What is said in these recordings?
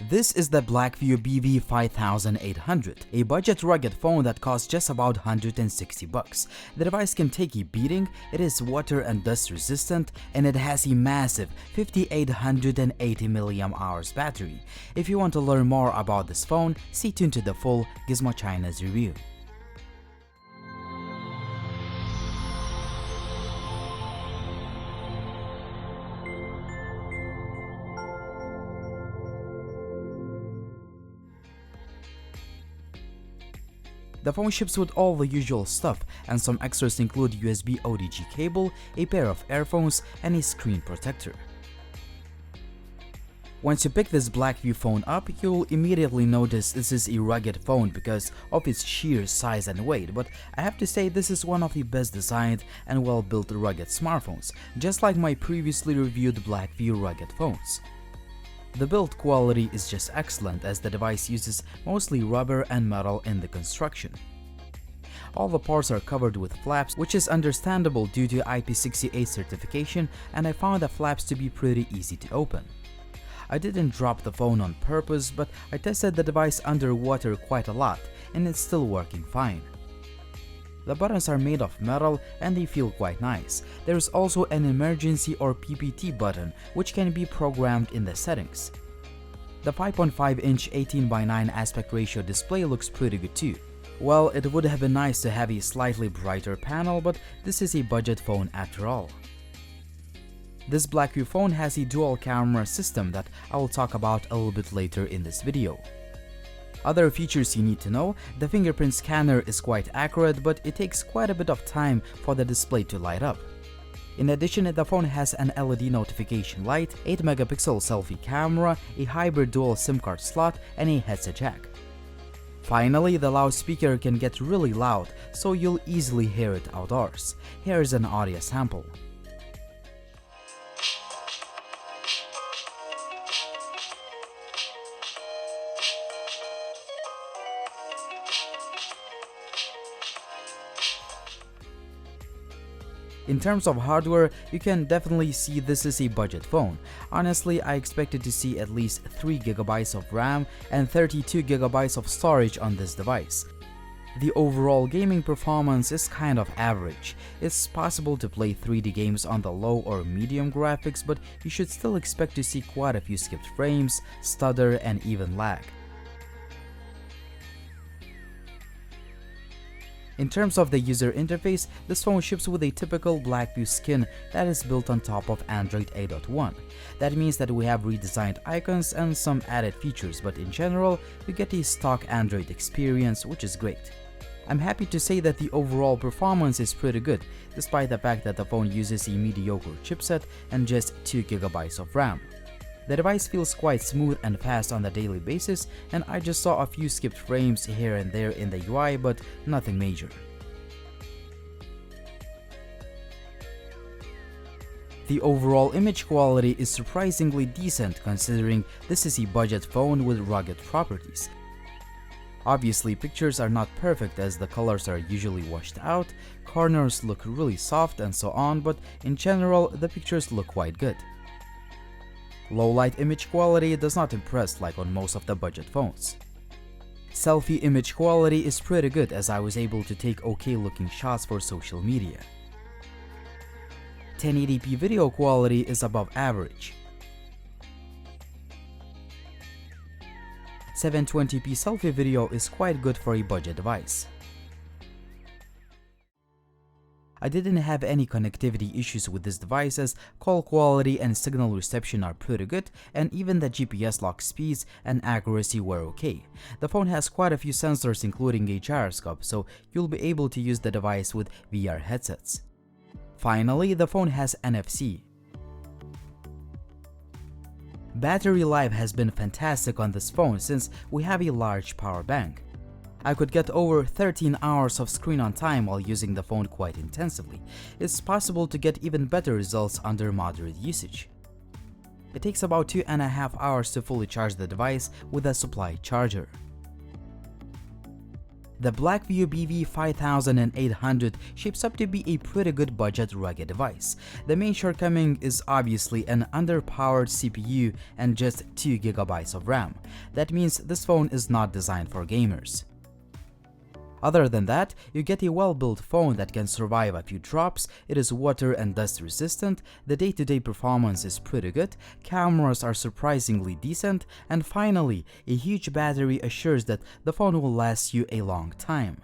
This is the Blackview BV5800, a budget rugged phone that costs just about 160 bucks. The device can take a beating, it is water and dust resistant, and it has a massive 5880 mAh battery. If you want to learn more about this phone, stay tuned to the full Gizmo China's review. The phone ships with all the usual stuff, and some extras include USB OTG cable, a pair of earphones, and a screen protector. Once you pick this Blackview phone up, you'll immediately notice this is a rugged phone because of its sheer size and weight, but I have to say this is one of the best designed and well-built rugged smartphones, just like my previously reviewed Blackview rugged phones. The build quality is just excellent as the device uses mostly rubber and metal in the construction. All the parts are covered with flaps, which is understandable due to IP68 certification, and I found the flaps to be pretty easy to open. I didn't drop the phone on purpose, but I tested the device underwater quite a lot and it's still working fine. The buttons are made of metal and they feel quite nice. There is also an emergency or PPT button which can be programmed in the settings. The 5.5-inch 18:9 aspect ratio display looks pretty good too. Well, it would have been nice to have a slightly brighter panel, but this is a budget phone after all. This Blackview phone has a dual camera system that I will talk about a little bit later in this video. Other features you need to know: the fingerprint scanner is quite accurate, but it takes quite a bit of time for the display to light up. In addition, the phone has an LED notification light, 8-megapixel selfie camera, a hybrid dual SIM card slot, and a headset jack. Finally, the loudspeaker can get really loud, so you'll easily hear it outdoors. Here is an audio sample. In terms of hardware, you can definitely see this is a budget phone. Honestly, I expected to see at least 3 GB of RAM and 32 GB of storage on this device. The overall gaming performance is kind of average. It's possible to play 3D games on the low or medium graphics, but you should still expect to see quite a few skipped frames, stutter, and even lag. In terms of the user interface, this phone ships with a typical Blackview skin that is built on top of Android 8.1. That means that we have redesigned icons and some added features, but in general, you get a stock Android experience, which is great. I'm happy to say that the overall performance is pretty good, despite the fact that the phone uses a mediocre chipset and just 2 GB of RAM. The device feels quite smooth and fast on a daily basis, and I just saw a few skipped frames here and there in the UI, but nothing major. The overall image quality is surprisingly decent considering this is a budget phone with rugged properties. Obviously, pictures are not perfect as the colors are usually washed out, corners look really soft and so on, but in general, the pictures look quite good. Low light image quality does not impress like on most of the budget phones. Selfie image quality is pretty good as I was able to take okay looking shots for social media. 1080p video quality is above average. 720p selfie video is quite good for a budget device. I didn't have any connectivity issues with this device as call quality and signal reception are pretty good, and even the GPS lock speeds and accuracy were okay. The phone has quite a few sensors including a gyroscope, so you'll be able to use the device with VR headsets. Finally, the phone has NFC. Battery life has been fantastic on this phone since we have a large power bank. I could get over 13 hours of screen on time while using the phone quite intensively. It's possible to get even better results under moderate usage. It takes about 2.5 hours to fully charge the device with a supply charger. The Blackview BV5800 shapes up to be a pretty good budget rugged device. The main shortcoming is obviously an underpowered CPU and just 2 GB of RAM. That means this phone is not designed for gamers. Other than that, you get a well-built phone that can survive a few drops, it is water and dust resistant, the day-to-day performance is pretty good, cameras are surprisingly decent, and finally, a huge battery assures that the phone will last you a long time.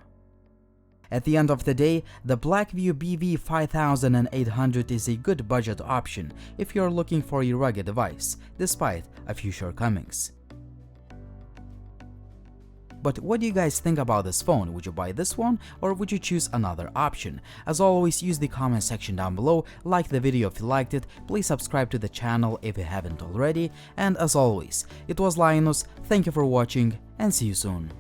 At the end of the day, the Blackview BV5800 is a good budget option if you're looking for a rugged device, despite a few shortcomings. But what do you guys think about this phone? Would you buy this one or would you choose another option? As always, use the comment section down below, like the video if you liked it, please subscribe to the channel if you haven't already, and as always, it was Linus, thank you for watching and see you soon.